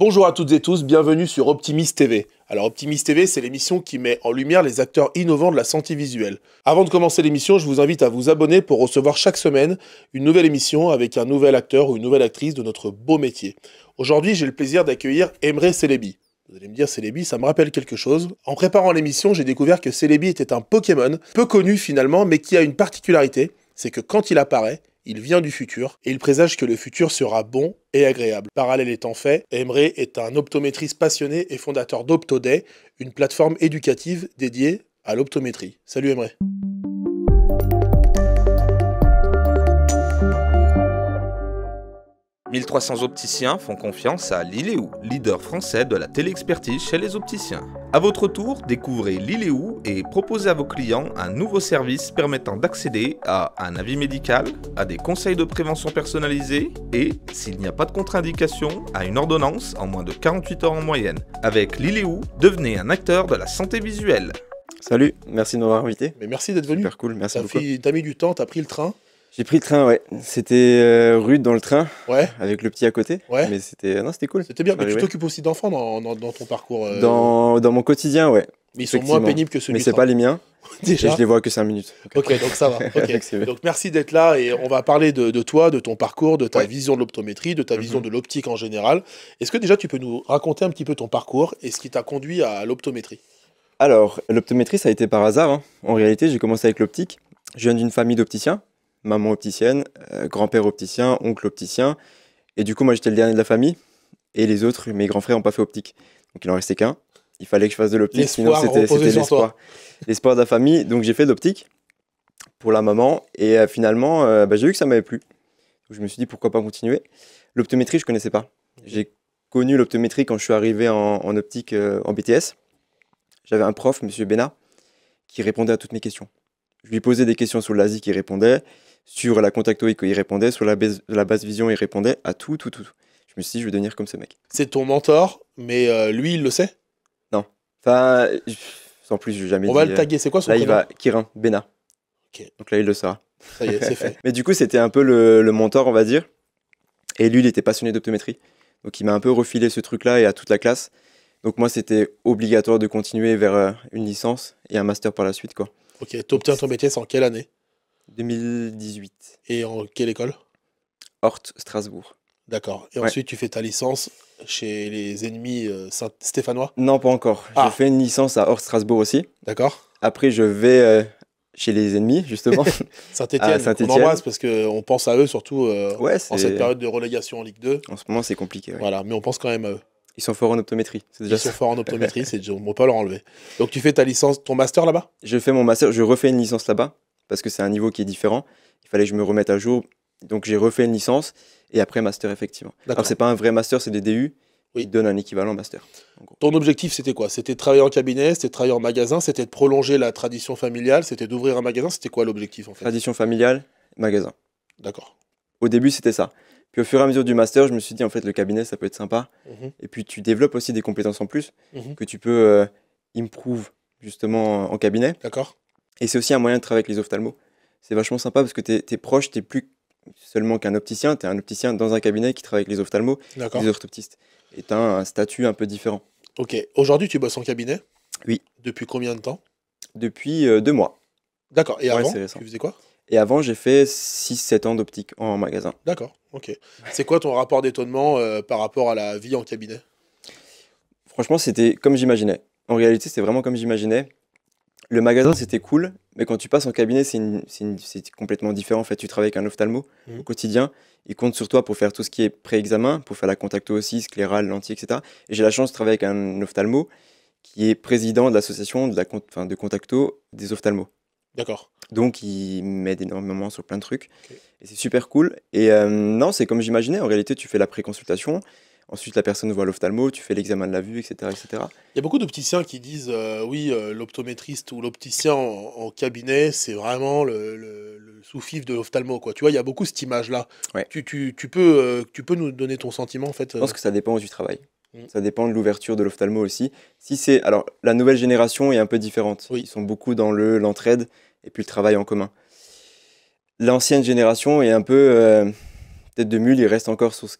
Bonjour à toutes et tous, bienvenue sur Optimis TV. Alors Optimis TV, c'est l'émission qui met en lumière les acteurs innovants de la santé visuelle. Avant de commencer l'émission, je vous invite à vous abonner pour recevoir chaque semaine une nouvelle émission avec un nouvel acteur ou une nouvelle actrice de notre beau métier. Aujourd'hui, j'ai le plaisir d'accueillir Emre Celebi. Vous allez me dire, Celebi, ça me rappelle quelque chose. En préparant l'émission, j'ai découvert que Celebi était un Pokémon, peu connu finalement, mais qui a une particularité, c'est que quand il apparaît, il vient du futur et il présage que le futur sera bon et agréable. Parallèle étant fait, Emre est un optométriste passionné et fondateur d'OptoDay, une plateforme éducative dédiée à l'optométrie. Salut Emre. 1300 opticiens font confiance à Liléou, leader français de la téléexpertise chez les opticiens. À votre tour, découvrez Liléou et proposez à vos clients un nouveau service permettant d'accéder à un avis médical, à des conseils de prévention personnalisés et, s'il n'y a pas de contre-indication, à une ordonnance en moins de 48 heures en moyenne. Avec Liléou, devenez un acteur de la santé visuelle. Salut, merci de m'avoir invité. Mais merci d'être venu. Super cool, merci beaucoup. T'as mis du temps, t'as pris le train. J'ai pris le train, ouais. C'était rude dans le train, Ouais. avec le petit à côté. Ouais. Mais c'était cool. C'était bien, mais tu Arrivé. t'occupes aussi d'enfants dans ton parcours. Dans mon quotidien, ouais. Mais ils sont moins effectivement. pénibles que ceux Mais du c'est train. pas les miens. Et Déjà. je les vois que 5 minutes. Ok, donc ça va. Ok. Merci. Donc merci d'être là et on va parler de toi, de ton parcours, de ta Ouais. vision de l'optométrie, de ta vision de l'optique en général. Est-ce que déjà tu peux nous raconter un petit peu ton parcours et ce qui t'a conduit à l'optométrie? Alors, l'optométrie, ça a été par hasard, hein. En réalité, j'ai commencé avec l'optique. Je viens d'une famille d'opticiens. Maman opticienne, grand-père opticien, oncle opticien. Et du coup, moi, j'étais le dernier de la famille. Et les autres, mes grands frères, n'ont pas fait optique. Donc, il en restait qu'un. Il fallait que je fasse de l'optique, sinon L'espoir c'était reposait sur toi. l'espoir. L'espoir de la famille. Donc, j'ai fait de l'optique pour la maman. Et finalement, j'ai vu que ça m'avait plu. Donc, je me suis dit, pourquoi pas continuer. L'optométrie, je connaissais pas. J'ai connu l'optométrie quand je suis arrivé en optique en BTS. J'avais un prof, monsieur Bénat, qui répondait à toutes mes questions. Je lui posais des questions sur l'ASI, il répondait. Sur la contacto, il répondait. Sur la basse vision, il répondait à tout. Je me suis dit, je vais devenir comme ce mec. C'est ton mentor, mais lui, il le sait? Enfin, sans plus, je n'ai jamais On dit. va le taguer, c'est quoi son Là, il prénom? va Kirin, Bénat. Ok. Donc là, il le saura. Ça y est, c'est fait. Mais du coup, c'était un peu le mentor, on va dire. Et lui, il était passionné d'optométrie. Donc, il m'a un peu refilé ce truc-là et à toute la classe. Donc, moi, c'était obligatoire de continuer vers une licence et un master par la suite, quoi. Ok, t'obtiens ton BTS en quelle année? 2018. Et en quelle école? Hort, Strasbourg. D'accord. Et Ouais. ensuite, tu fais ta licence chez les ennemis stéphanois? Non, pas encore. Ah. J'ai fait une licence à Hort, Strasbourg aussi. D'accord. Après, je vais chez les ennemis, justement. Saint-Étienne, on Saint-Étienne. embrasse parce qu'on pense à eux, surtout Ouais, en cette période de relégation en Ligue 2. En ce moment, c'est compliqué. Ouais. Voilà, mais on pense quand même à eux. Ils sont forts en optométrie. C'est déjà Ils sont ça. forts en optométrie, on ne peut pas leur enlever. Donc tu fais ta licence, ton master là-bas? Je fais mon master, je refais une licence là-bas parce que c'est un niveau qui est différent. Il fallait que je me remette à jour. Donc j'ai refait une licence et après master, effectivement. D'accord. Alors, c'est pas un vrai master, c'est des DU. Oui. Ils donnent un équivalent master. En gros. Ton objectif, c'était quoi? C'était de travailler en cabinet, c'était de travailler en magasin, c'était de prolonger la tradition familiale, c'était d'ouvrir un magasin, c'était quoi l'objectif en fait? Tradition familiale, magasin. D'accord. Au début, c'était ça. Puis au fur et à mesure du master, je me suis dit, en fait, le cabinet, ça peut être sympa. Mhm, Et puis tu développes aussi des compétences en plus mhm. que tu peux improve justement en cabinet. D'accord. Et c'est aussi un moyen de travailler avec les ophtalmos. C'est vachement sympa parce que t'es proche, t'es plus seulement qu'un opticien, t'es un opticien dans un cabinet qui travaille avec les ophtalmos, D'accord. les orthoptistes. Et t'as un statut un peu différent. Ok. Aujourd'hui, tu bosses en cabinet? Oui. Depuis combien de temps? Depuis 2 mois. D'accord. Et Ouais, avant, c'est récent. tu faisais quoi? Et avant, j'ai fait 6-7 ans d'optique en magasin. D'accord. Ok. C'est quoi ton rapport d'étonnement par rapport à la vie en cabinet? Franchement, c'était comme j'imaginais. En réalité, c'était vraiment comme j'imaginais. Le magasin, c'était cool, mais quand tu passes en cabinet, c'est complètement différent. En fait, tu travailles avec un ophtalmo Mhm. au quotidien. Il compte sur toi pour faire tout ce qui est pré-examen, pour faire la contacto aussi, sclérale, lentille, etc. Et j'ai la chance de travailler avec un ophtalmo qui est président de l'association de contacto des ophtalmos. D'accord. Donc, il m'aide énormément sur plein de trucs. Ok. Et c'est super cool. Et non, c'est comme j'imaginais. En réalité, tu fais la pré-consultation. Ensuite, la personne voit l'ophtalmo, tu fais l'examen de la vue, etc. etc. Il y a beaucoup d'opticiens qui disent oui, l'optométriste ou l'opticien en cabinet, c'est vraiment le sous-fifre de l'ophtalmo, quoi. Tu vois, il y a beaucoup cette image-là. Ouais. Tu peux nous donner ton sentiment, en fait Je pense que ça dépend où tu travailles. Mm. Ça dépend de l'ouverture de l'ophtalmo aussi. Alors, la nouvelle génération est un peu différente. Oui. Ils sont beaucoup dans l'entraide et puis le travail en commun. L'ancienne génération est un peu tête de mule, ils restent encore sur ce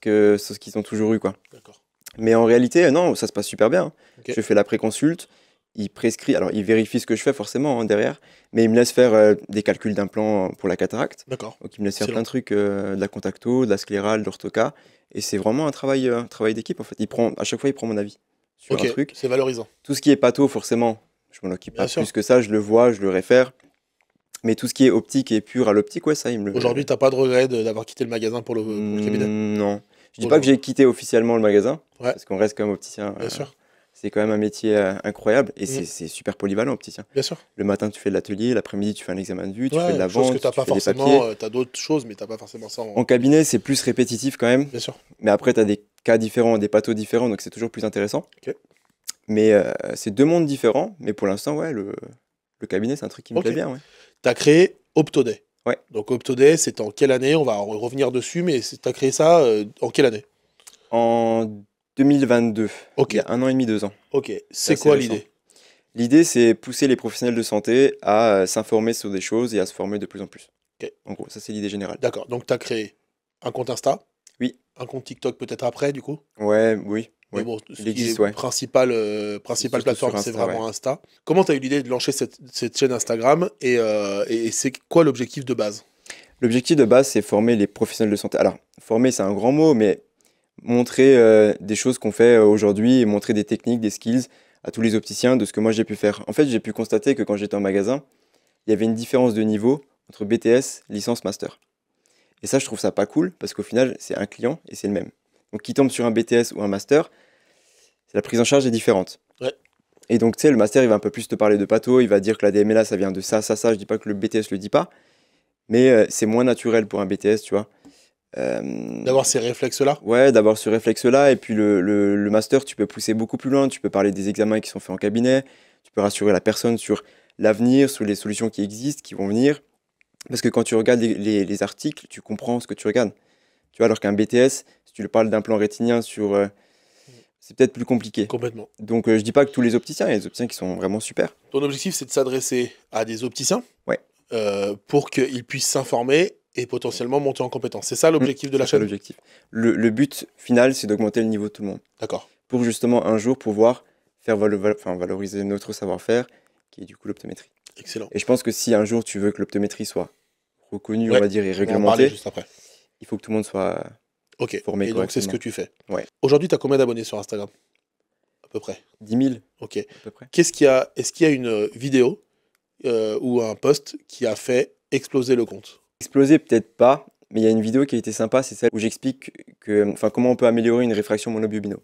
qu'ils ont toujours eu, quoi. D'accord. Mais en réalité, non, ça se passe super bien. Ok. Je fais la préconsulte, il prescrit, alors il vérifie ce que je fais forcément derrière, mais il me laisse faire des calculs d'implants pour la cataracte. D'accord. Donc il me laisse faire Excellent. plein de trucs, de la contacto, de la sclérale, de l'orthoca. Et c'est vraiment un travail d'équipe en fait. À chaque fois, il prend mon avis sur Ok, un truc. c'est valorisant. Tout ce qui est patho, forcément, je m'en occupe Bien pas sûr. plus que ça, je le vois, je le réfère. Mais tout ce qui est optique et pur à l'optique, ouais, ça, il me le... Aujourd'hui, t'as pas de regret d'avoir quitté le magasin pour le cabinet? Non. Je dis pas que j'ai quitté officiellement le magasin, Ouais. parce qu'on reste quand même opticien. Bien sûr, C'est quand même un métier incroyable et Mm. c'est super polyvalent, opticien. bien sûr. Le matin, tu fais de l'atelier, l'après-midi, tu fais un examen de vue, tu Ouais, fais de la chose vente, que t'as tu pas fais des forcément. papiers. T'as d'autres choses, mais t'as pas forcément ça. En cabinet, c'est plus répétitif quand même, Bien sûr. mais après, tu as des cas différents, des pathos différents, donc c'est toujours plus intéressant. Ok. Mais c'est deux mondes différents, mais pour l'instant, ouais, le cabinet, c'est un truc qui me Ok. plaît bien. Ouais. T'as créé Optoday. Ouais. Donc Optoday, c'est en quelle année? On va revenir dessus, mais t'as créé ça en quelle année? En 2022, Ok. il y a 1 an et demi, 2 ans. Ok. C'est assez quoi récent. l'idée? L'idée, c'est pousser les professionnels de santé à s'informer sur des choses et à se former de plus en plus. Ok. En gros, ça, c'est l'idée générale. D'accord. Donc t'as créé un compte Insta. Oui. Un compte TikTok peut-être après, du coup. Ouais, oui. Mais Ouais. bon, ce Il qui existe, est ouais. principale surtout plateforme, sur c'est Insta, vraiment Insta. Comment tu as eu l'idée de lancer cette chaîne Instagram et c'est quoi l'objectif de base? L'objectif de base, c'est former les professionnels de santé. Alors, former, c'est un grand mot, mais montrer des choses qu'on fait aujourd'hui et montrer des techniques, des skills à tous les opticiens de ce que moi j'ai pu faire. En fait, j'ai pu constater que quand j'étais en magasin, il y avait une différence de niveau entre BTS, licence, master. Et ça, je trouve ça pas cool parce qu'au final, c'est un client et c'est le même. Donc, qui tombe sur un BTS ou un master, la prise en charge est différente. Ouais. Et donc, tu sais, le master, il va un peu plus te parler de patho, il va dire que la DMLA, ça vient de ça, ça, ça. Je dis pas que le BTS le dit pas, mais c'est moins naturel pour un BTS, tu vois. D'avoir ces réflexes-là? Ouais, d'avoir ce réflexe-là. Et puis le master, tu peux pousser beaucoup plus loin. Tu peux parler des examens qui sont faits en cabinet. Tu peux rassurer la personne sur l'avenir, sur les solutions qui existent, qui vont venir. Parce que quand tu regardes les articles, tu comprends ce que tu regardes. Tu vois, alors qu'un BTS, si tu le parles d'un plan rétinien c'est peut-être plus compliqué. Complètement. Donc je dis pas que tous les opticiens, il y a des opticiens qui sont vraiment super. Ton objectif, c'est de s'adresser à des opticiens Ouais. Pour qu'ils puissent s'informer et potentiellement monter en compétence. C'est ça l'objectif de la C'est ça chaîne? l'objectif. Le but final, c'est d'augmenter le niveau de tout le monde. D'accord. Pour justement un jour pouvoir faire valoriser notre savoir-faire, qui est du coup l'optométrie. Excellent. Et je pense que si un jour tu veux que l'optométrie soit reconnue, Ouais, on va dire, et On va en parler réglementée, juste après. il faut que tout le monde soit Ok. formé Et donc, c'est ce que correctement. tu fais. Ouais. Aujourd'hui, tu as combien d'abonnés sur Instagram? À peu près. 10 000 Ok. à peu près. Est-ce qu'il y a une vidéo ou un post qui a fait exploser le compte? Exploser peut-être pas, mais il y a une vidéo qui a été sympa, c'est celle où j'explique comment on peut améliorer une réfraction monobio-bino,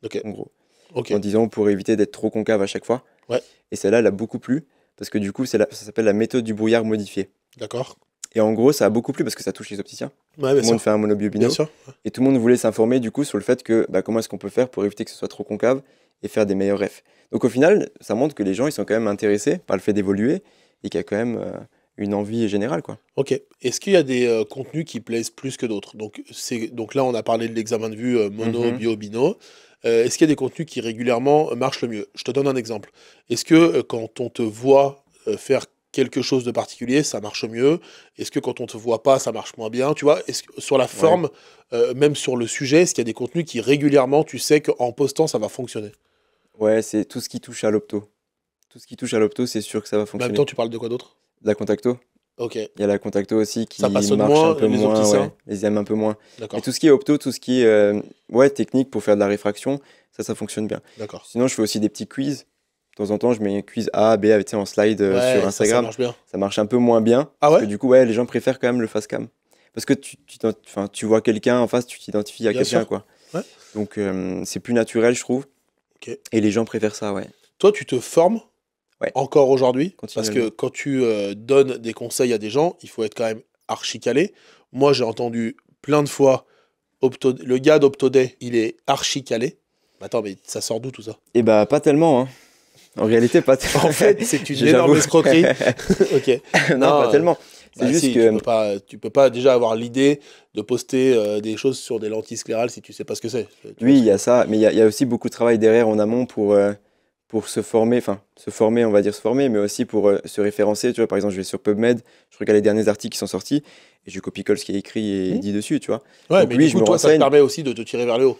Ok. en gros. Ok. En disant pour éviter d'être trop concave à chaque fois. Ouais. Et celle-là, elle a beaucoup plu, parce que du coup, ça s'appelle la méthode du brouillard modifié. D'accord. Et en gros, ça a beaucoup plu parce que ça touche les opticiens. Ouais, Tout bien le monde sûr. fait un monobio-bino. Bien sûr. Et tout le monde voulait s'informer du coup sur le fait que comment est-ce qu'on peut faire pour éviter que ce soit trop concave et faire des meilleurs refs. Donc au final, ça montre que les gens ils sont quand même intéressés par le fait d'évoluer et qu'il y a quand même une envie générale, quoi. Ok. Est-ce qu'il y a des contenus qui plaisent plus que d'autres? Donc là, on a parlé de l'examen de vue mono, Mhm. bio, bino. Est-ce qu'il y a des contenus qui régulièrement marchent le mieux? Je te donne un exemple. Est-ce que quand on te voit faire quelque chose de particulier, ça marche mieux? Est-ce que quand on te voit pas, ça marche moins bien? Tu vois, est-ce que sur la forme, même sur le sujet, est-ce qu'il y a des contenus qui régulièrement, tu sais qu'en postant, ça va fonctionner? Ouais, c'est tout ce qui touche à l'opto. Tout ce qui touche à l'opto, c'est sûr que ça va En même fonctionner. temps, tu parles de quoi d'autre? La contacto. Ok, Il y a la contacto aussi qui Ça passionne marche moins, un peu les moins, opticiens? ouais, les aiment un peu moins. d'accord, Et tout ce qui est opto, tout ce qui est technique pour faire de la réfraction, ça fonctionne bien. d'accord. Sinon, je fais aussi des petits quiz. De temps en temps, je mets un quiz A, B, tu sais, en slide Ouais, sur ça Instagram. marche bien. Ça marche un peu moins bien. Ah Parce ouais? que du coup, ouais, les gens préfèrent quand même le face cam. Parce que tu vois quelqu'un en face, tu t'identifies à Bien quelqu'un, sûr. quoi. Ouais. Donc, c'est plus naturel, je trouve. Ok. Et les gens préfèrent ça, ouais. Toi, tu te formes Ouais. encore aujourd'hui, parce que Continuellement. quand tu donnes des conseils à des gens, il faut être quand même archi calé. Moi, j'ai entendu plein de fois le gars d'Optoday, il est archi calé. Attends, mais ça sort d'où tout ça? Et bah, pas tellement, hein. En réalité, pas tellement. En fait, c'est une J'avoue. énorme escroquerie. Ok. Non, Non, pas tellement. C'est Bah juste si, que. tu peux pas déjà avoir l'idée de poster des choses sur des lentilles sclérales si tu sais pas ce que c'est. Tu vois Oui, ce il y que- a ça, mais il y a aussi beaucoup de travail derrière en amont pour se former, on va dire se former, mais aussi pour se référencer. Tu vois, par exemple, je vais sur PubMed, je regarde les derniers articles qui sont sortis et je copie-colle ce qui est écrit et Mhm. dit dessus, tu vois. Ouais, Donc mais oui, du je coup, me toi, ça te renseigne. permet aussi de te tirer vers le haut.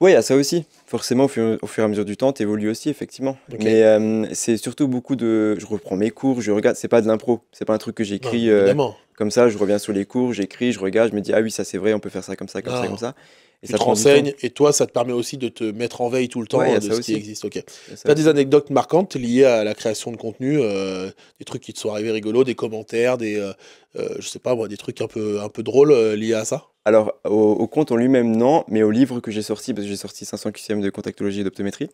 Oui, il y a ça aussi. Forcément, au fur et à mesure du temps, tu évolues aussi, effectivement. Ok. Mais c'est surtout beaucoup de. Je reprends mes cours, je regarde. C'est pas de l'impro. C'est pas un truc que Non, j'écris évidemment. comme ça. Je reviens sur les cours, j'écris, je regarde, je me dis, ah oui, ça c'est vrai, on peut faire ça comme ça, comme ça, comme Non. ça. Et Tu ça te prend du temps. renseignes et toi, ça te permet aussi de te mettre en veille tout le Ouais, il y temps a de ça ce qui aussi. existe. Ok. Il y a ça T'as des aussi. anecdotes marquantes liées à la création de contenu, des trucs qui te sont arrivés rigolos, des commentaires, je sais pas moi, des trucs un peu drôles liés à ça? Alors, au compte en lui-même, non, mais au livre que j'ai sorti, parce que j'ai sorti 500 QCM de contactologie et d'optométrie,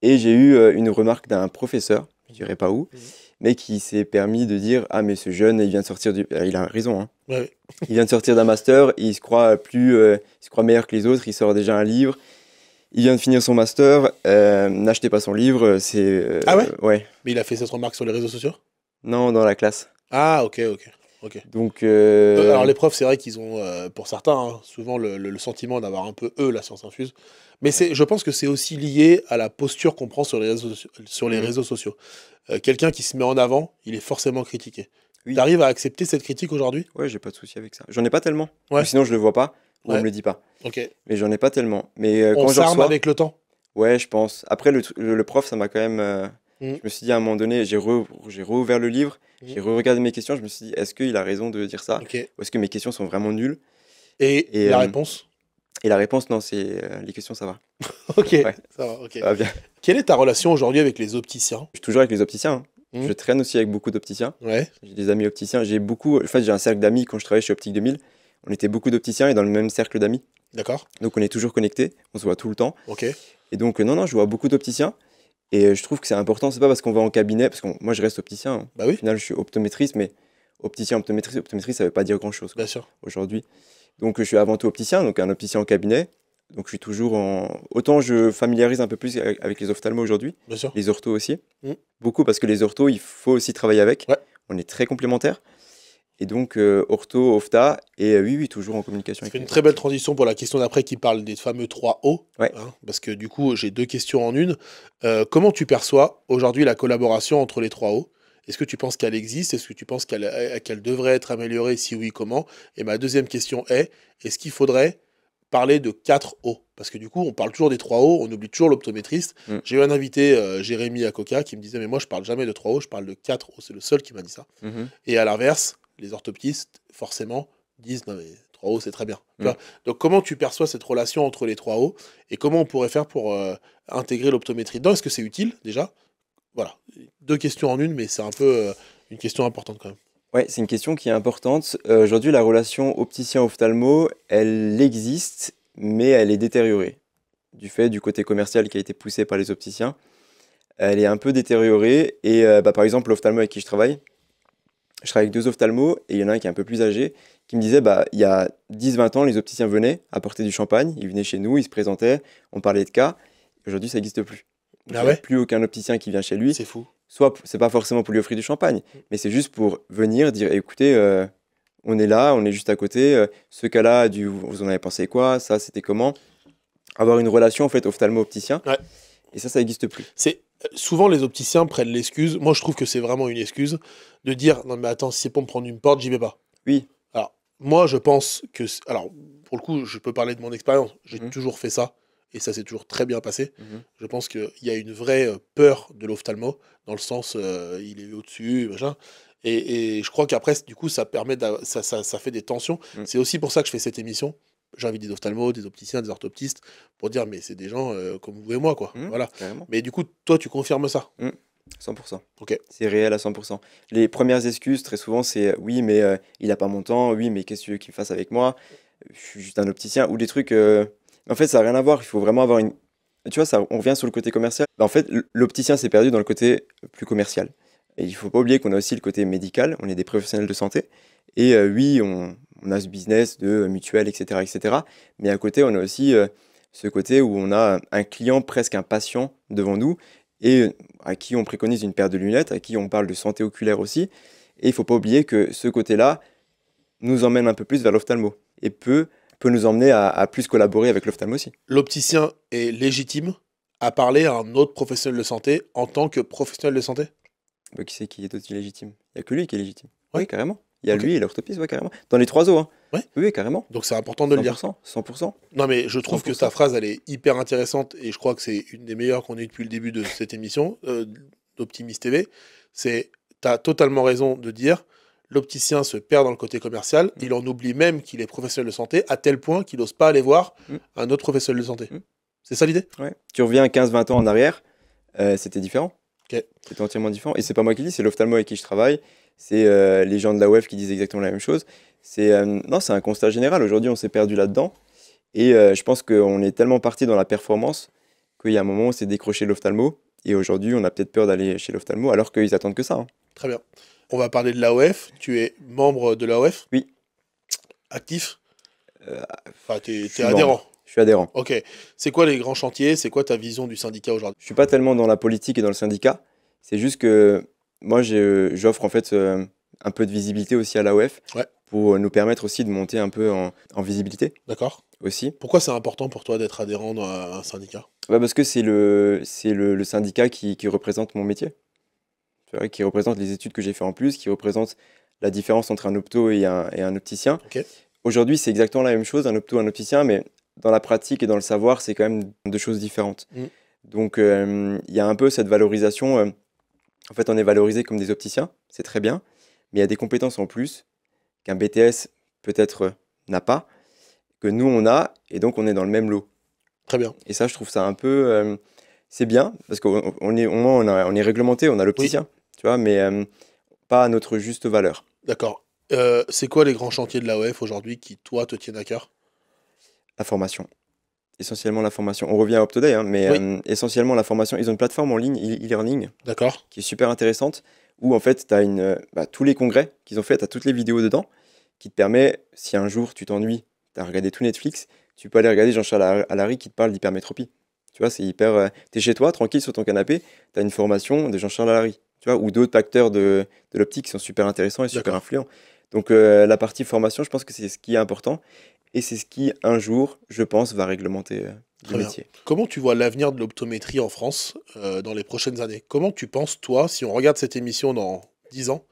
et j'ai eu une remarque d'un professeur, je dirais pas où, Mhm. mais qui s'est permis de dire, ah mais ce jeune, il vient de sortir du... Il a raison, hein. Ouais. Il vient de sortir d'un master, il se croit il se croit meilleur que les autres, il sort déjà un livre, il vient de finir son master, n'achetez pas son livre, c'est... Ah ouais? Ouais, Mais il a fait cette remarque sur les réseaux sociaux? non, dans la classe. Ah, ok, ok. Ok. Donc, Alors les profs, c'est vrai qu'ils ont, pour certains, hein, souvent le sentiment d'avoir un peu, eux, la science infuse. Mais je pense que c'est aussi lié à la posture qu'on prend sur les sur les Mhm. réseaux sociaux. Quelqu'un qui se met en avant, il est forcément critiqué. Oui. T'arrives à accepter cette critique aujourd'hui? Ouais, j'ai pas de souci avec ça. J'en ai pas tellement. Ouais. Ou sinon, je le vois pas, ou on Ouais. me le dit pas. Ok. Mais j'en ai pas tellement. Mais On quand je s'arme reçois, avec le temps? ouais, je pense. Après, le prof, ça m'a quand même. Mhm. Je me suis dit à un moment donné, j'ai rouvert le livre, Mhm. j'ai re-regardé mes questions, je me suis dit, est-ce qu'il a raison de dire ça? Ok. Ou est-ce que mes questions sont vraiment nulles? Et Et, la euh, réponse? et la réponse, non, c'est les questions, ça va. Ok. Ouais, Ça va, ok. ça va bien. Quelle est ta relation aujourd'hui avec les opticiens? Je suis toujours avec les opticiens, hein. Mhm. Je traîne aussi avec beaucoup d'opticiens. Ouais. J'ai des amis opticiens. En fait, j'ai un cercle d'amis quand je travaillais chez Optique 2000. On était beaucoup d'opticiens et dans le même cercle d'amis. D'accord. Donc on est toujours connectés, on se voit tout le temps. Ok. Et donc, non, je vois beaucoup d'opticiens. Et je trouve que c'est important, c'est pas parce qu'on va en cabinet, parce que moi je reste opticien, hein. Bah Au oui, final, je suis optométriste, mais opticien, optométrie, ça veut pas dire grand-chose bien sûr. aujourd'hui. Donc, je suis avant tout opticien, donc un opticien en cabinet. Donc, je suis toujours en. Autant je familiarise un peu plus avec les ophtalmos aujourd'hui, Bien sûr. les orthos aussi. Mhm. Beaucoup parce que les orthos, il faut aussi travailler avec. Ouais. On est très complémentaires. Et donc, ortho, ophta, et oui, toujours en communication Ça avec fait une les très belle opticiens. transition pour la question d'après qui parle des fameux 3 O. Ouais. Hein, parce que du coup, j'ai deux questions en une. Comment tu perçois aujourd'hui la collaboration entre les 3 O? Est-ce que tu penses qu'elle existe? Est-ce que tu penses qu'elle devrait être améliorée? Si oui, comment? Et ma deuxième question est-ce qu'il faudrait parler de 4 O? Parce que du coup, on parle toujours des 3 O, on oublie toujours l'optométriste. Mm. J'ai eu un invité, Jérémy à Coca, qui me disait, mais moi, je parle jamais de 3 O, je parle de 4 O. C'est le seul qui m'a dit ça. Mhm. Et à l'inverse, les orthoptistes, forcément, disent non, mais 3O, c'est très bien. Tu Mm. vois. Donc, comment tu perçois cette relation entre les 3 O et comment on pourrait faire pour intégrer l'optométrie dedans? Est-ce que c'est utile déjà? Voilà, deux questions en une, mais c'est un peu une question importante quand même. Ouais, c'est une question qui est importante. Aujourd'hui, la relation opticien-ophtalmo, elle existe, mais elle est détériorée. Du fait du côté commercial qui a été poussé par les opticiens, elle est un peu détériorée. Et par exemple, l'ophtalmo avec qui je travaille avec deux ophtalmos, et il y en a un qui est un peu plus âgé, qui me disait, il y a 10-20 ans, les opticiens venaient apporter du champagne, ils venaient chez nous, ils se présentaient, on parlait de cas. Aujourd'hui, ça n'existe plus. Donc, Ah il n'y a ouais? plus aucun opticien qui vient chez lui. C'est fou. Soit c'est pas forcément pour lui offrir du champagne, mais c'est juste pour venir dire écoutez, on est là, on est juste à côté, ce cas-là, vous en avez pensé quoi, ça c'était comment? Avoir une relation en fait ophtalmo-opticien, Ouais. et ça n'existe plus. C'est souvent les opticiens prennent l'excuse. Moi, je trouve que c'est vraiment une excuse de dire non mais attends, si c'est pour me prendre une porte, j'y vais pas. Oui. Alors moi, je pense que alors pour le coup, je peux parler de mon expérience. J'ai Mhm. toujours fait ça et ça s'est toujours très bien passé. Mhm. Je pense qu'il y a une vraie peur de l'ophtalmo dans le sens il est au-dessus, machin. Et je crois qu'après, du coup, ça permet ça fait des tensions. Mhm. C'est aussi pour ça que je fais cette émission. J'invite des ophtalmos, des opticiens, des orthoptistes pour dire mais c'est des gens comme vous et moi quoi. Mhm. Voilà. Carrément. Mais du coup, toi, tu confirmes ça? 100%. Ok. C'est réel à 100%. Les premières excuses, très souvent, c'est oui, mais il n'a pas mon temps, oui, mais qu'est-ce que tu veux qu'il fasse avec moi? Je suis juste un opticien, ou des trucs. En fait, ça n'a rien à voir, il faut vraiment avoir une. Tu vois, on revient sur le côté commercial. En fait, l'opticien s'est perdu dans le côté plus commercial. Et il ne faut pas oublier qu'on a aussi le côté médical, on est des professionnels de santé. Et oui, on a ce business de mutuelle, etc., etc. Mais à côté, on a aussi ce côté où on a un client, presque un patient devant nous, et à qui on préconise une paire de lunettes, à qui on parle de santé oculaire aussi. Et il ne faut pas oublier que ce côté-là nous emmène un peu plus vers l'ophtalmo et peut nous emmener à plus collaborer avec l'ophtalmo aussi. L'opticien est légitime à parler à un autre professionnel de santé en tant que professionnel de santé? Qui c'est qui est aussi légitime? Il n'y a que lui qui est légitime. Ouais. Oui, carrément. Il y a Ok. lui et l'orthoptiste, ouais, carrément. Dans les 3 os, hein. Ouais. Oui, carrément. Donc c'est important de le lire. 100%. Non, mais je trouve que 100%. ta phrase, elle est hyper intéressante et je crois que c'est une des meilleures qu'on ait eues depuis le début de cette émission d'Optimist TV. C'est, tu as totalement raison de dire, l'opticien se perd dans le côté commercial, il en oublie même qu'il est professionnel de santé, à tel point qu'il n'ose pas aller voir un autre professionnel de santé. C'est ça l'idée? Ouais. Tu reviens 15-20 ans en arrière, c'était différent. Ok. C'était entièrement différent. Et c'est pas moi qui le dis, c'est l'ophtalmo avec qui je travaille. C'est les gens de la WEF qui disent exactement la même chose. Non, c'est un constat général. Aujourd'hui, on s'est perdu là-dedans. Et je pense qu'on est tellement parti dans la performance qu'il y a un moment où on s'est décroché de l'ophtalmo. Et aujourd'hui, on a peut-être peur d'aller chez l'ophtalmo alors qu'ils attendent que ça, hein. Très bien. On va parler de l'AOF. Tu es membre de l'AOF? Oui. Actif? Euh, Enfin, tu je es suis adhérent. membre. Je suis adhérent. Ok. C'est quoi les grands chantiers? C'est quoi ta vision du syndicat aujourd'hui? Je suis pas tellement dans la politique et dans le syndicat. C'est juste que moi, j'offre en fait un peu de visibilité aussi à l'AOF Ouais. pour nous permettre aussi de monter un peu en visibilité D'accord. aussi. Pourquoi c'est important pour toi d'être adhérent dans un syndicat? Bah parce que c'est le syndicat qui représente mon métier. Tu vois, qui représente les études que j'ai fait en plus, qui représente la différence entre un opto et un opticien. Ok. Aujourd'hui, c'est exactement la même chose, un opto et un opticien, mais dans la pratique et dans le savoir, c'est quand même deux choses différentes. Donc, il y a un peu cette valorisation. En fait, on est valorisé comme des opticiens, c'est très bien, mais il y a des compétences en plus qu'un BTS peut-être n'a pas, que nous, on a, et donc on est dans le même lot. Très bien. Et ça, je trouve ça un peu... c'est bien, parce qu'au moins, on est réglementé, on a l'opticien, tu vois, mais pas à notre juste valeur. D'accord. C'est quoi les grands chantiers de l'AOF aujourd'hui qui, toi, te tiennent à cœur? La formation. Essentiellement la formation. On revient à UpToday, hein, mais Oui. essentiellement la formation. Ils ont une plateforme en ligne, e-learning, D'accord. qui est super intéressante, où en fait, tu as tous les congrès qu'ils ont fait, tu as toutes les vidéos dedans, qui te permet, si un jour tu t'ennuies, tu as regardé tout Netflix, tu peux aller regarder Jean-Charles Allary qui te parle d'hypermétropie. Tu vois, c'est hyper... tu es chez toi, tranquille, sur ton canapé, tu as une formation de Jean-Charles Allary, tu vois, ou d'autres acteurs de l'optique qui sont super intéressants et super D'accord. influents. Donc la partie formation, je pense que c'est ce qui est important, et c'est ce qui, un jour, je pense, va réglementer Très le bien. métier. Comment tu vois l'avenir de l'optométrie en France dans les prochaines années? Comment tu penses, toi, si on regarde cette émission dans 10 ans,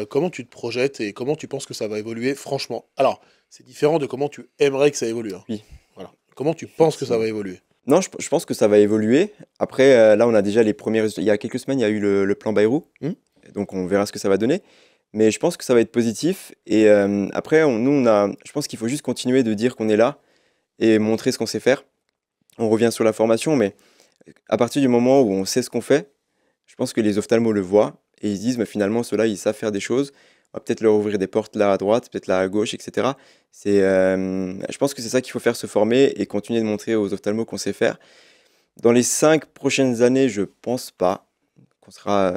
comment tu te projettes et comment tu penses que ça va évoluer franchement? Alors, c'est différent de comment tu aimerais que ça évolue, hein. Oui. Voilà. Comment tu penses que ça va évoluer? Non, je pense que ça va évoluer. Après, là, on a déjà les premiers résultats. Il y a quelques semaines, il y a eu le plan Bayrou. Donc, on verra ce que ça va donner. Mais je pense que ça va être positif. Et après, je pense qu'il faut juste continuer de dire qu'on est là et montrer ce qu'on sait faire. On revient sur la formation, mais à partir du moment où on sait ce qu'on fait, je pense que les ophtalmos le voient et ils se disent, mais finalement, ceux-là, ils savent faire des choses. On va peut-être leur ouvrir des portes là à droite, peut-être là à gauche, etc. Je pense que c'est ça qu'il faut faire, se former et continuer de montrer aux ophtalmos qu'on sait faire. Dans les 5 prochaines années, je pense pas qu'on sera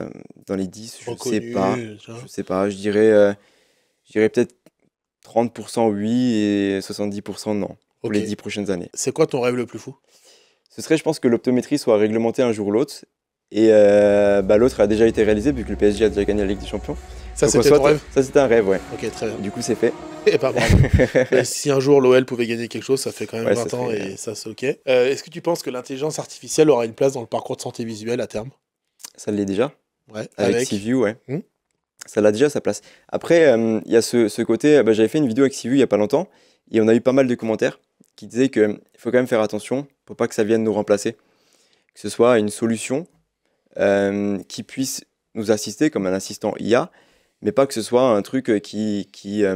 dans les 10, je sais pas. Je sais pas, je dirais peut-être 30% oui et 70% non pour Ok. les 10 prochaines années. C'est quoi ton rêve le plus fou? Ce serait, je pense, que l'optométrie soit réglementée un jour ou l'autre. Et l'autre a déjà été réalisé vu que le PSG a déjà gagné la Ligue des Champions. Ça, Donc, c'était ton rêve? Ça, c'était un rêve, ouais. Ok, très bien. Du coup, c'est fait. Et pas bravo. Mais si un jour l'OL pouvait gagner quelque chose, ça fait quand même Ouais, 20 ça ans serait- et ça, c'est ok. Est-ce que tu penses que l'intelligence artificielle aura une place dans le parcours de santé visuelle à terme? Ça l'est déjà. Ouais. Avec Seaview, ouais. Hmm. Ça l'a déjà sa place. Après, il y a ce côté. J'avais fait une vidéo avec Seaview il n'y a pas longtemps et on a eu pas mal de commentaires qui disaient qu'il faut quand même faire attention pour pas que ça vienne nous remplacer. Que ce soit une solution qui puisse nous assister comme un assistant IA, mais pas que ce soit un truc qui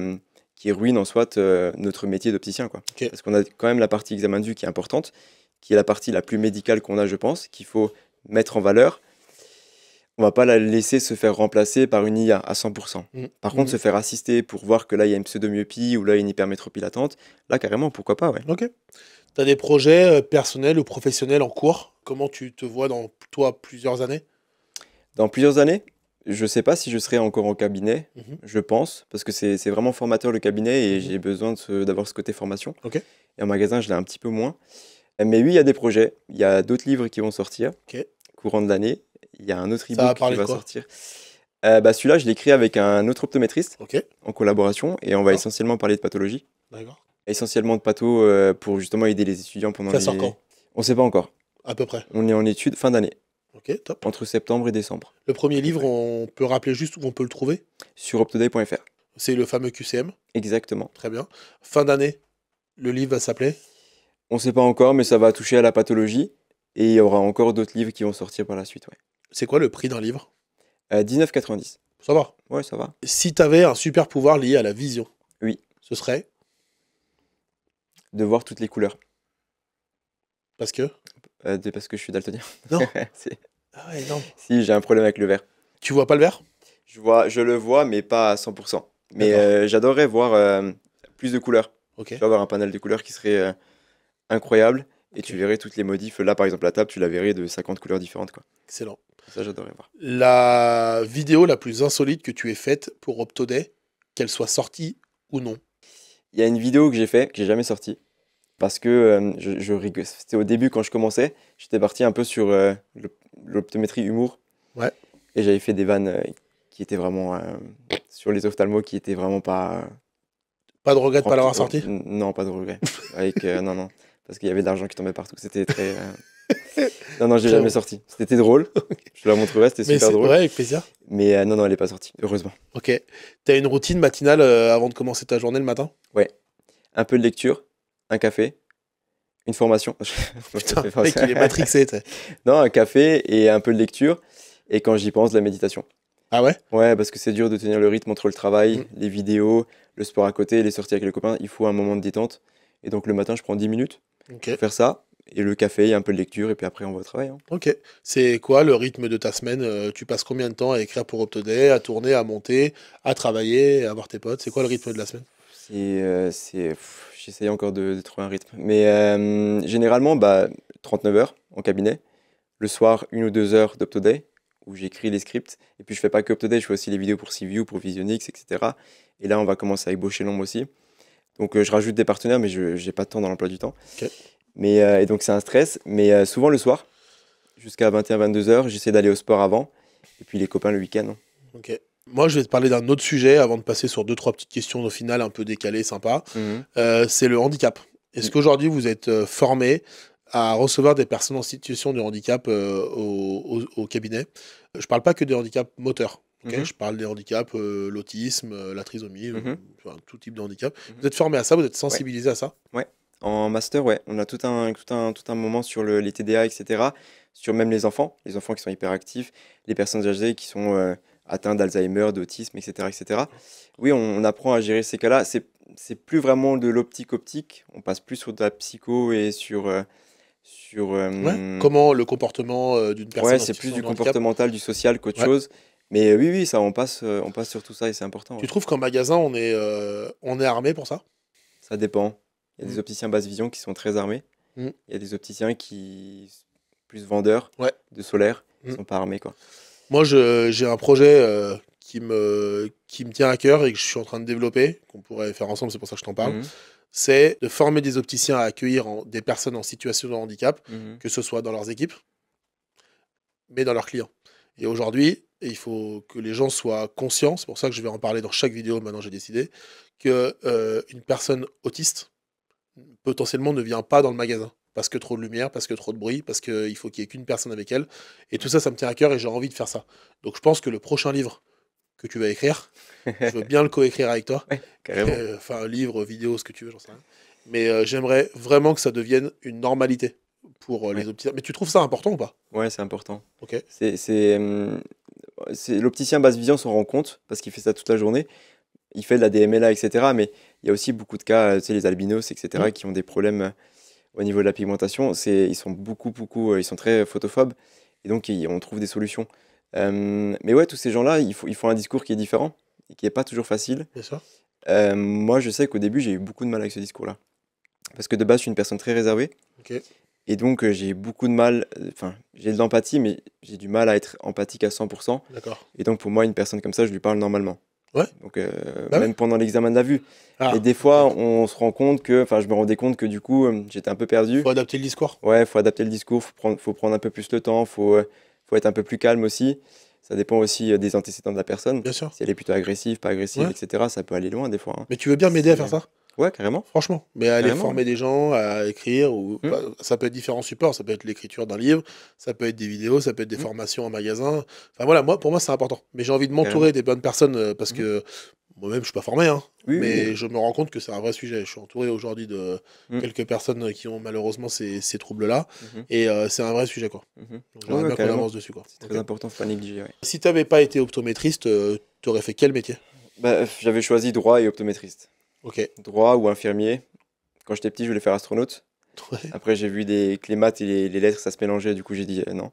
ruine en soit notre métier d'opticien, quoi. Ok. Parce qu'on a quand même la partie examen de vue qui est importante, qui est la partie la plus médicale qu'on a, je pense, qu'il faut mettre en valeur. On va pas la laisser se faire remplacer par une IA à 100%. Par contre, se faire assister pour voir que là, il y a une pseudomyopie ou là, il y a une hypermétropie latente, là, carrément, pourquoi pas, ouais. Ok. Tu as des projets personnels ou professionnels en cours? Comment tu te vois dans, toi, plusieurs années? Dans plusieurs années, je sais pas si je serai encore en cabinet, je pense, parce que c'est vraiment formateur le cabinet et j'ai besoin d'avoir ce côté formation. Ok. Et en magasin, je l'ai un petit peu moins. Mais oui, il y a des projets. Il y a d'autres livres qui vont sortir courant de l'année. Il y a un autre Ça va ebook parler qui de va quoi? sortir. Celui-là, je l'ai écrit avec un autre optométriste Ok. en collaboration et on va essentiellement parler de pathologie. D'accord. Essentiellement de patho pour justement aider les étudiants pendant Ça sort quand? On sait pas encore. À peu près. On est en études fin d'année, Ok, top. entre septembre et décembre, Le premier livre, on peut rappeler juste où on peut le trouver? sur optoday.fr. C'est le fameux QCM. Exactement. Très bien. Fin d'année, le livre va s'appeler? On ne sait pas encore, mais ça va toucher à la pathologie. Et il y aura encore d'autres livres qui vont sortir par la suite. Ouais. C'est quoi le prix d'un livre? 19,90. Ça va. Ouais, ça va. Si tu avais un super pouvoir lié à la vision, Oui. ce serait? De voir toutes les couleurs. Parce que? Parce que je suis daltonien. Non. C'est- Ah ouais, non. Si, j'ai un problème avec le vert. Tu vois pas le vert? Je le vois, mais pas à 100%. Mais D'accord. j'adorerais voir plus de couleurs. Ok. Tu vas avoir un panel de couleurs qui serait incroyable. Et Ok. tu verrais toutes les modifs. Là, par exemple, la table, tu la verrais de 50 couleurs différentes, quoi. Excellent. Ça, j'adorerais voir. La vidéo la plus insolite que tu aies faite pour Optoday, qu'elle soit sortie ou non? Il y a une vidéo que j'ai fait, que j'ai jamais sortie. Parce que je rigole. C'était au début, quand je commençais. J'étais parti un peu sur l'optométrie humour. Ouais. Et j'avais fait des vannes qui étaient vraiment sur les ophtalmos, qui étaient vraiment pas. Pas de regret de pas l'avoir remplis- sorti? Non, pas de regret. Avec, non, non. Parce qu'il y avait de l'argent qui tombait partout. C'était très. Non, non, j'ai Très jamais bon. sorti. C'était drôle. Je te la montrerai, c'était Mais super c'est drôle. ouais, avec plaisir. Mais non, non, elle n'est pas sortie, heureusement. Ok. T'as une routine matinale avant de commencer ta journée le matin? Un peu de lecture, un café, une formation. Putain, le mec, il est matrixé, t'sais. Non, un café et un peu de lecture. Et quand j'y pense, de la méditation. Ah ouais? Ouais, parce que c'est dur de tenir le rythme entre le travail, Mm. les vidéos, le sport à côté, les sorties avec les copains. Il faut un moment de détente. Et donc le matin, je prends 10 minutes Ok. pour faire ça. Et le café, un peu de lecture. Et puis après, on va au travail. Hein. Ok. C'est quoi le rythme de ta semaine? Tu passes combien de temps à écrire pour Optoday, à tourner, à monter, à travailler, à voir tes potes? C'est quoi le rythme de la semaine? J'essaye encore de trouver un rythme. Mais généralement, 39 heures en cabinet. Le soir, 1 ou 2 heures d'Optoday, où j'écris les scripts. Et puis, je fais pas que Optoday, je fais aussi les vidéos pour CView, pour Visionix, etc. Et là, on va commencer à ébaucher l'ombre aussi. Donc, je rajoute des partenaires, mais je n'ai pas de temps dans l'emploi du temps. Ok. Mais, et donc, c'est un stress. Mais souvent, le soir, jusqu'à 21-22 heures, j'essaie d'aller au sport avant. Et puis, les copains le week-end. Hein. Ok. Moi, je vais te parler d'un autre sujet avant de passer sur 2-3 petites questions au final un peu décalées, sympa. C'est le handicap. Est-ce qu'aujourd'hui, vous êtes formé à recevoir des personnes en situation de handicap au cabinet? Je parle pas que des handicaps moteurs. Ok. Mhm. Je parle des handicaps, l'autisme, la trisomie, Mhm. enfin, tout type de handicap. Mhm. Vous êtes formé à ça, vous êtes sensibilisé à ça? En master, ouais, on a tout un moment sur les TDA, etc. Sur même les enfants qui sont hyperactifs, les personnes âgées qui sont atteintes d'Alzheimer, d'autisme, etc., etc. Oui, on apprend à gérer ces cas-là. C'est plus vraiment de l'optique, on passe plus sur de la psycho et Ouais. Comment le comportement d'une personne ouais, en c'est plus situation du de handicap? comportemental, du social qu'autre Ouais. chose. Mais oui, oui, ça, on passe sur tout ça et c'est important. Tu Ouais. trouves qu'en magasin, on est armé pour ça? Ça dépend. Il y a des Mm. opticiens basse vision qui sont très armés. Mm. Il y a des opticiens qui plus vendeurs Ouais. de solaire, qui Mm. sont pas armés, quoi. Moi, j'ai un projet qui me tient à cœur et que je suis en train de développer, qu'on pourrait faire ensemble, c'est pour ça que je t'en parle. Mhm. C'est de former des opticiens à accueillir des personnes en situation de handicap, Mhm. que ce soit dans leurs équipes, mais dans leurs clients. Et aujourd'hui, il faut que les gens soient conscients, c'est pour ça que je vais en parler dans chaque vidéo, maintenant j'ai décidé, que une personne autiste, potentiellement, ne vient pas dans le magasin. Parce que trop de lumière, parce que trop de bruit, parce qu'il faut qu'il y ait qu'une personne avec elle. Et tout ça, ça me tient à cœur et j'ai envie de faire ça. Donc je pense que le prochain livre que tu vas écrire, je veux bien le coécrire avec toi. Ouais, carrément. Enfin, un livre, vidéo, ce que tu veux, j'en sais rien. Mais j'aimerais vraiment que ça devienne une normalité pour les Ouais. opticiens. Mais tu trouves ça important ou pas? Ouais, c'est important. Ok. C'est l'opticien basse vision s'en rend compte parce qu'il fait ça toute la journée. Il fait de la DMLA, etc. Mais il y a aussi beaucoup de cas, tu sais, les albinos, etc., Mhm. qui ont des problèmes au niveau de la pigmentation. Ils sont ils sont très photophobes et donc on trouve des solutions. Mais ouais, tous ces gens-là, il faut un discours qui est différent et qui n'est pas toujours facile. Bien sûr. Moi, je sais qu'au début, j'ai eu beaucoup de mal avec ce discours-là. Parce que de base, je suis une personne très réservée. Ok. Et donc, j'ai beaucoup de mal. Enfin, j'ai de l'empathie, mais j'ai du mal à être empathique à 100%. D'accord. Et donc, pour moi, une personne comme ça, je lui parle normalement. Ouais. Donc, Bah même pendant l'examen de la vue. Ah, Et des fois, on se rend compte que. Enfin, je me rendais compte que du coup, j'étais un peu perdu. faut adapter le discours. Ouais, il faut adapter le discours, faut prendre un peu plus le temps, faut être un peu plus calme aussi. Ça dépend aussi des antécédents de la personne. Bien sûr. Si elle est plutôt agressive, pas agressive, Ouais. etc., ça peut aller loin des fois. Hein. Mais tu veux bien m'aider à faire ça? Ouais, carrément. Franchement. Mais aller Carrément, former des gens à écrire, ou Mm. bah, ça peut être différents supports. Ça peut être l'écriture d'un livre, ça peut être des vidéos, ça peut être des Mm. formations en magasin. Enfin voilà, pour moi, c'est important. Mais j'ai envie de m'entourer des bonnes personnes parce Mm. que Moi-même, je suis pas formé, hein, Oui, mais oui. je me rends compte que c'est un vrai sujet. Je suis entouré aujourd'hui de Mm. quelques personnes qui ont malheureusement ces troubles-là, Mhm, et c'est un vrai sujet, quoi. mhm. Donc Ouais, j'aimerais ouais, bien qu'on carrément. avance dessus, quoi. C'est très Ok. important, faut pas négliger. Ouais. Si t'avais pas été optométriste, t'aurais fait quel métier? Bah, j'avais choisi droit et optométriste. Ok. Droit ou infirmier. Quand j'étais petit, je voulais faire astronaute. Ouais. Après, j'ai vu que les maths et les lettres, ça se mélangeait. Du coup, j'ai dit non,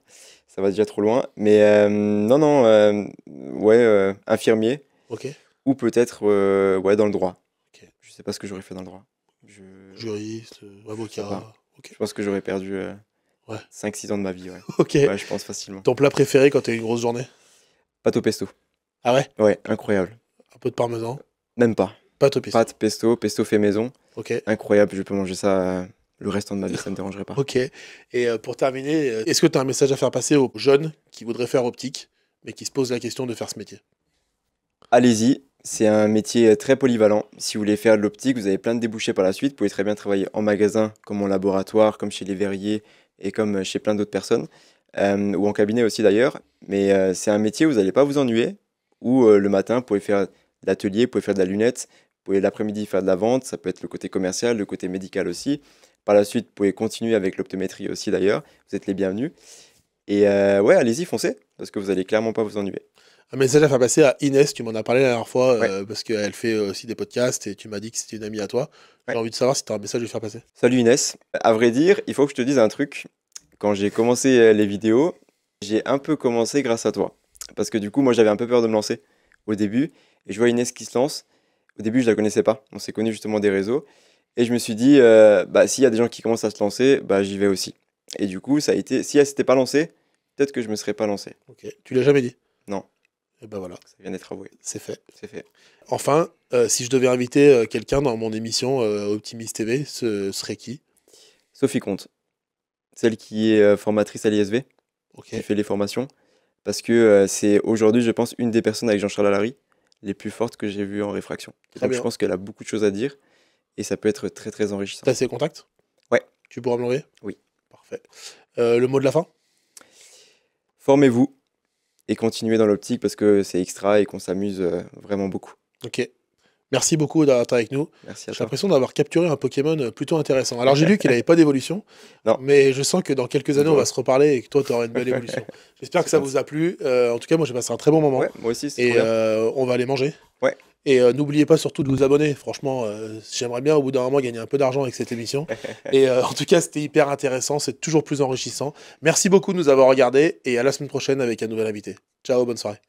ça va déjà trop loin. Mais non, non, ouais, infirmier. Ok. Ou peut-être ouais, dans le droit. Ok. Je sais pas ce que j'aurais fait dans le droit. Je, Juriste, je sais pas. avocat. Ok. Je pense que j'aurais perdu Ouais. 5-6 ans de ma vie. Ouais. Ok. Ouais, je pense facilement. Ton plat préféré quand t'as une grosse journée? Pâte au pesto. Ah ouais? Ouais, incroyable. Un peu de parmesan. Même pas. Pâte au pesto. Pâte, pesto fait maison. Ok. Incroyable, je peux manger ça le restant de ma vie, ça me dérangerait pas. Ok. Et pour terminer, est-ce que tu as un message à faire passer aux jeunes qui voudraient faire optique, mais qui se posent la question de faire ce métier? Allez-y, c'est un métier très polyvalent. Si vous voulez faire de l'optique, vous avez plein de débouchés par la suite. Vous pouvez très bien travailler en magasin, comme en laboratoire, comme chez les verriers et comme chez plein d'autres personnes, ou en cabinet aussi d'ailleurs. Mais c'est un métier où vous n'allez pas vous ennuyer, où le matin, vous pouvez faire de l'atelier, vous pouvez faire de la lunette, vous pouvez l'après-midi faire de la vente, ça peut être le côté commercial, le côté médical aussi. Par la suite, vous pouvez continuer avec l'optométrie aussi d'ailleurs, vous êtes les bienvenus. Et ouais, allez-y, foncez, parce que vous allez clairement pas vous ennuyer. Un message à faire passer à Inès, tu m'en as parlé la dernière fois, Ouais. parce qu'elle fait aussi des podcasts et tu m'as dit que c'était une amie à toi. J'ai Ouais. envie de savoir si tu as un message à lui faire passer. Salut Inès. À vrai dire, il faut que je te dise un truc. Quand j'ai commencé les vidéos, j'ai un peu commencé grâce à toi. Parce que du coup, moi, j'avais un peu peur de me lancer au début. Et je vois Inès qui se lance. Au début, je la connaissais pas. On s'est connus justement des réseaux. Et je me suis dit, bah, s'il y a des gens qui commencent à se lancer, bah, j'y vais aussi. Et du coup, ça a été, si elle s'était pas lancée, peut-être que je me serais pas lancé. Ok. Tu l'as jamais dit? Non, Et ben voilà, ça vient d'être avoué. c'est fait. C'est fait. Enfin, si je devais inviter quelqu'un dans mon émission Optimiste TV, ce serait qui? Sophie Comte, celle qui est formatrice à l'ISV, Ok. qui fait les formations. Parce que c'est aujourd'hui, je pense, une des personnes avec Jean-Charles Allary les plus fortes que j'ai vues en réfraction. Et Très donc, je bien. pense qu'elle a beaucoup de choses à dire et ça peut être très, très enrichissant. T'as ses contacts? Ouais. Tu pourras me l'envoyer? Oui. Parfait. Le mot de la fin? Formez-vous et continuez dans l'optique parce que c'est extra et qu'on s'amuse vraiment beaucoup. Ok. Merci beaucoup d'avoir été avec nous. Merci à J'ai toi. l'impression d'avoir capturé un Pokémon plutôt intéressant. Alors j'ai lu qu'il n'avait pas d'évolution, Non. mais je sens que dans quelques années on Bon. va se reparler et que toi tu auras une belle évolution. J'espère que ça vous a plu. En tout cas moi j'ai passé un très bon moment Ouais, moi aussi, c'est et trop bien. on va aller manger. Ouais. Et n'oubliez pas surtout de vous abonner. Franchement, j'aimerais bien au bout d'un moment gagner un peu d'argent avec cette émission. Et en tout cas c'était hyper intéressant, c'est toujours plus enrichissant. Merci beaucoup de nous avoir regardés et à la semaine prochaine avec un nouvel invité. Ciao, bonne soirée.